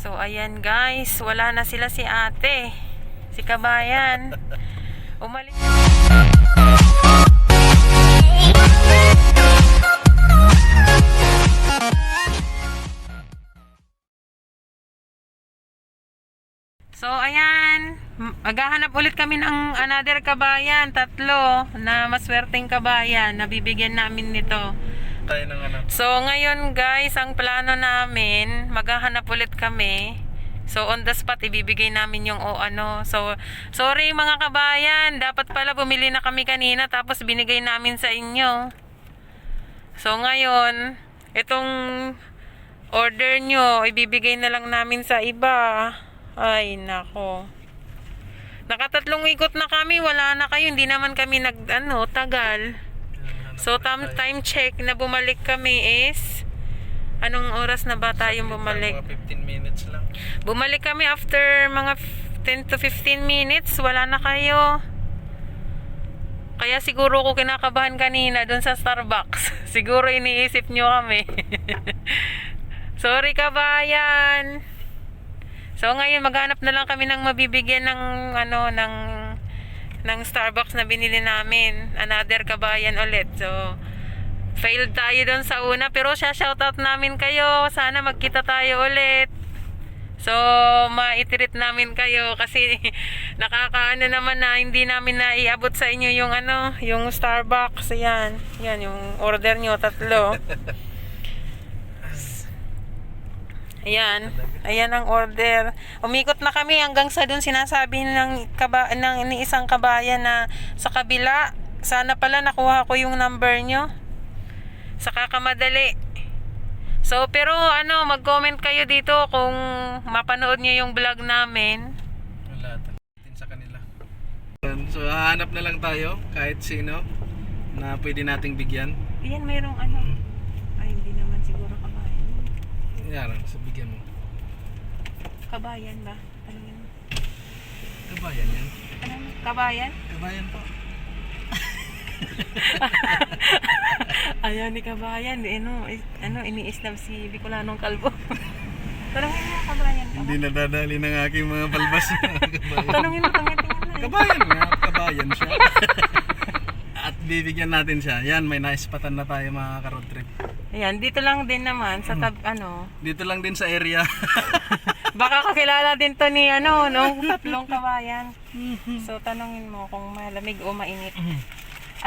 So ayan guys, wala na sila si ate, si kabayan. Umalis. So ayan, maghahanap ulit kami ng another kabayan, tatlo na maswerteng kabayan na bibigyan namin nito. Tayo ng ano. So ngayon guys, ang plano namin, maghahanap ulit kami. So on the spot ibibigay namin yung ano. So sorry mga kabayan, dapat pala bumili na kami kanina tapos binigay namin sa inyo. So ngayon, itong order nyo ibibigay na lang namin sa iba. Ay nako. Nakatatlong ikot na kami, wala na kayo, hindi naman kami tagal. So time check na bumalik kami is anong oras na ba tayong bumalik? Mga 15 minutes lang. Bumalik kami after mga 10 to 15 minutes, wala na kayo. Kaya siguro ko kinakabahan kanina doon sa Starbucks. Siguro iniisip nyo kami. Sorry kabayan. So ngayon maghanap na lang kami ng mabibigyan ng ng Starbucks na binili namin. Another kabayan ulit. So failed tayo doon sa una, pero shoutout namin kayo. Sana magkita tayo ulit. So maitirit namin kayo kasi nakakaano naman na hindi namin naiabot sa inyo yung yung Starbucks. Yan yung order nyo, tatlo. Ayan ang order. Umikot na kami hanggang sa dun sinasabi ng isang kabayan na sa kabila. Sana pala nakuha ko yung number nyo. Sa kakamadali. So pero mag-comment kayo dito kung mapanood nyo yung vlog namin. Wala din sa kanila. So hahanap na lang tayo kahit sino na pwede nating bigyan. Iyan mayroong Ay hindi naman siguro kabayan. Yan, sa bigyan mo. Kabayan ba? Tanungin mo. Kabayan yan. Kabayan? Kabayan po. Ayaw ni kabayan. Ini-islam si Bicolanong Kalbo. Tanungin mo kabayan ka ba? Hindi nadadali ng aking mga balbas. Tanungin mo, tangitingin na. Kabayan nga, kabayan siya. At bibigyan natin siya. Yan, may naispatan na tayo mga ka-road trip. Ayan, dito lang din naman sa Dito lang din sa area. Baka kakilala din to ni nung tatlong kabayan. So tanungin mo kung malamig o mainit.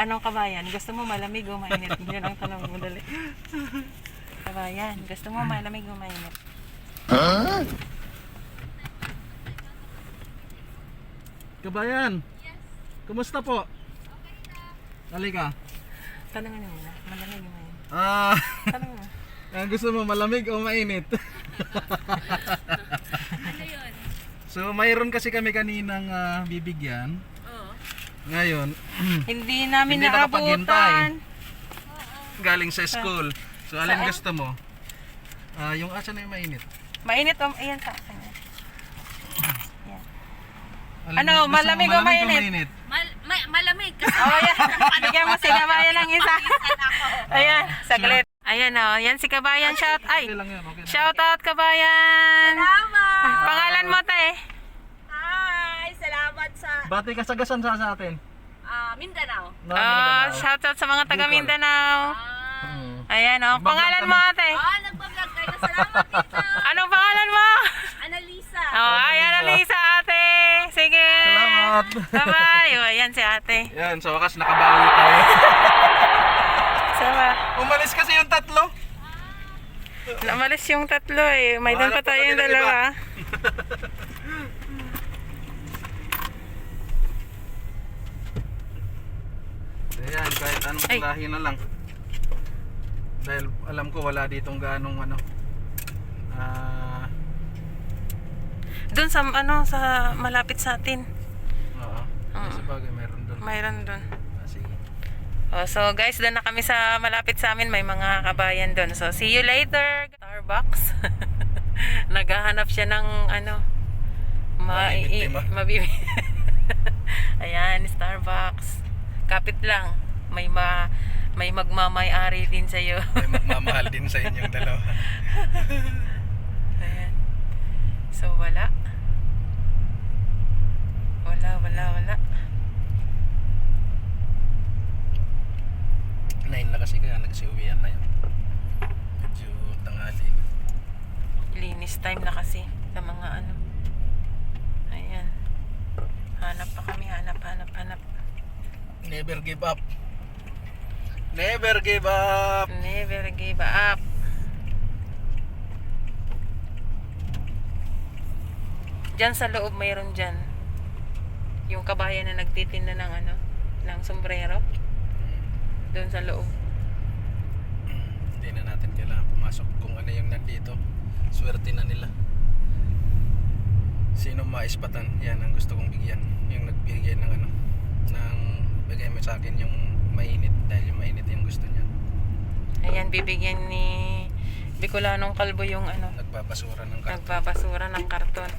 Anong kabayan? Gusto mo malamig o mainit? Yun ang tanong mo dali. Kabayan, gusto mo malamig o mainit? Kabayan. Kumusta po? Halika. Tanungin mo muna, malamig o mainit? Tanong mo. Gusto mo malamig o mainit? Ano yun? So mayroon kasi kami kaninang bibigyan. Oo. Ngayon, Hindi namin Hindi nakapaghintay. naabutan. galing sa school. So alin Saan? gusto mo? Yung asa na yung mainit. Mainit o ayan sa akin. Yan. Alin Ano, gusto mo, malamig o mainit? Malamig kasi Oh, yan. Bigyan mo si kabayan ng isa. Ayan, saglit. Ayan yan si kabayan. Okay lang yan, okay lang. Shout out kabayan. salamat. Pangalan mo te? Hi, salamat sa Bati kasagasan sa atin. Mindanao. Shout out sa mga taga Mindanao. Ayan Nagbablog pangalan kami. mo ate? Nagbablog kayo. Salamat dito. Anong pangalan mo? Annalisa. Ayan Alisa ate. Sige. Salamat. Bye-bye. Ayan si ate. Yan, sa wakas nakabawi tayo. Sama. Umalis kasi yung tatlo. Namalis yung tatlo eh. May doon Wala pa pa tayong kami ng dalawa. Ayan, kahit anong Ay. lahi na lang. Dahil alam ko wala ditong ganong Doon sa sa malapit sa atin. oo. Sa bagay meron doon. Mayroon doon. Sige. So guys, doon na kami sa malapit sa amin, may mga kabayan doon. So see you later. Starbucks. Naghahanap siya ng Mabibiktima. Ayan, Starbucks. Kapit lang. May magmamay-ari din sa iyo. May magmamahal din sa inyong dalawa. Ayan. So wala. Wala. 9 na kasi kaya nagsiuwian na yun. Medyo tanghali na. Linis time na kasi sa mga ano. Ayan. Hanap pa kami, hanap. Never give up. Never give up. Never give up. Diyan sa loob mayroon dyan. Yung kabayan na nagtitinda ng ano, ng sombrero. Doon sa loob. Hindi na natin kailangan pumasok kung ano yung nandito. Swerte na nila. Sino maispatan? Yan ang gusto kong bigyan. Yung nagbigay ng ano, ng bigay mo sa akin yung mainit dahil yung mainit yung gusto niya. Ayan, bibigyan ni Bicolanong Kalbo yung ano, Nagbabasura ng karton. nagbabasura ng karton.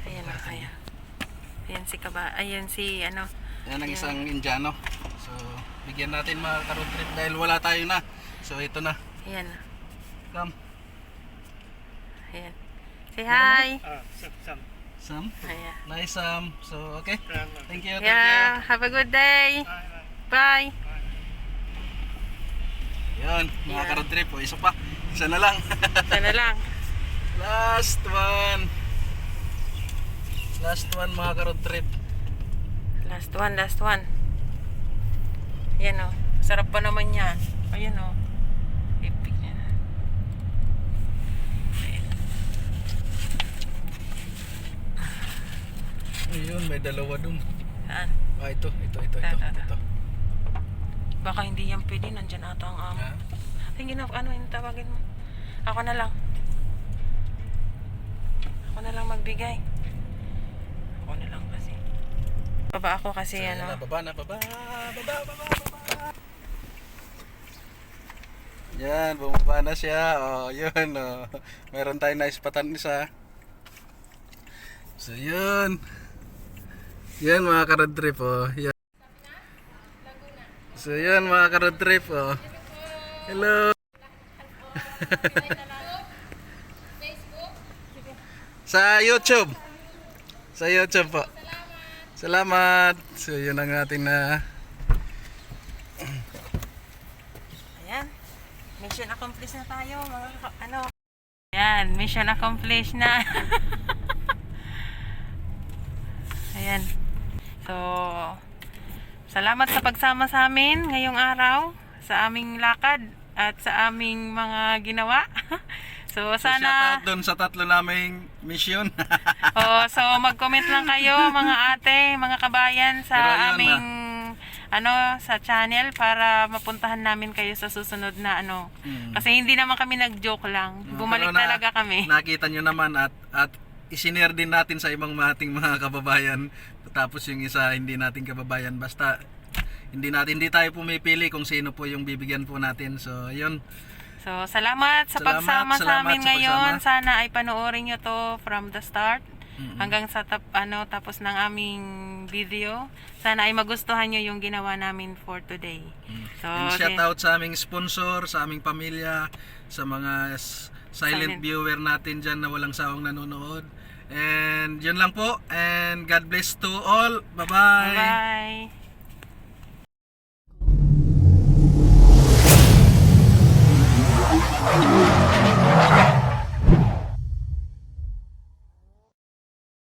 Ayan. Ayan si ayan si ano. Yan ang isang Indiano. So, bigyan natin mga road trip dahil wala tayo na. So, ito na. Ayan. Come. Ayan. Say hi. Sam. Ayan. Nice Sam. So, okay. Thank you. Yeah, have a good day. Bye. Yan, mga Yan. road trip. O, isa pa. Isa na lang. Sana lang. Last one. Last one mga road trip. Last one. Ayan o. Sarap pa naman yan. Ayan o. Ipik niya na. Ayan. Ayun, may dalawa dun. Saan? Ah, ito. Baka hindi yan pwede. Nandyan ata ang amo. Ha? Tingin na, ano yung tawagin mo? Ako na lang. Ako na lang magbigay. Ako na lang kasi. Baba ako kasi So, ano. Baba. Yan, bumaba na siya. Oh, yun. Oh. Meron tayong naispatan isa. So, yun. Yan mga ka-road trip. Oh. Yan. So, yun mga ka-road trip. Oh. Hello. Sa YouTube. Sa YouTube po. Salamat. So, yun ang ating na... Ayan. Mission accomplished na tayo. Mga ano. Ayan. Mission accomplished na. Ayan. So, salamat sa pagsama sa amin ngayong araw. Sa aming lakad. At sa aming mga ginawa. So, So, sana... shoutout doon sa tatlo naming mission. So mag-comment lang kayo mga ate, mga kabayan sa Pero yun, aming sa channel para mapuntahan namin kayo sa susunod na ano. Kasi hindi naman kami nag-joke lang. Bumalik Pero talaga kami. Nakita nyo naman at isinare din natin sa ibang ating mga kababayan. Tapos yung isa hindi nating kababayan, basta hindi tayo pumipili kung sino po yung bibigyan po natin. So yun. So salamat sa pagsama sa salamat amin sa ngayon. pagsama. Sana ay panoorin nyo to from the start hanggang sa tapos ng aming video. Sana ay magustuhan nyo yung ginawa namin for today. So And shout out sa aming sponsor, sa aming pamilya, sa mga silent viewer natin dyan na walang sawang nanonood. And yun lang po. And God bless to all. Bye-bye. bye.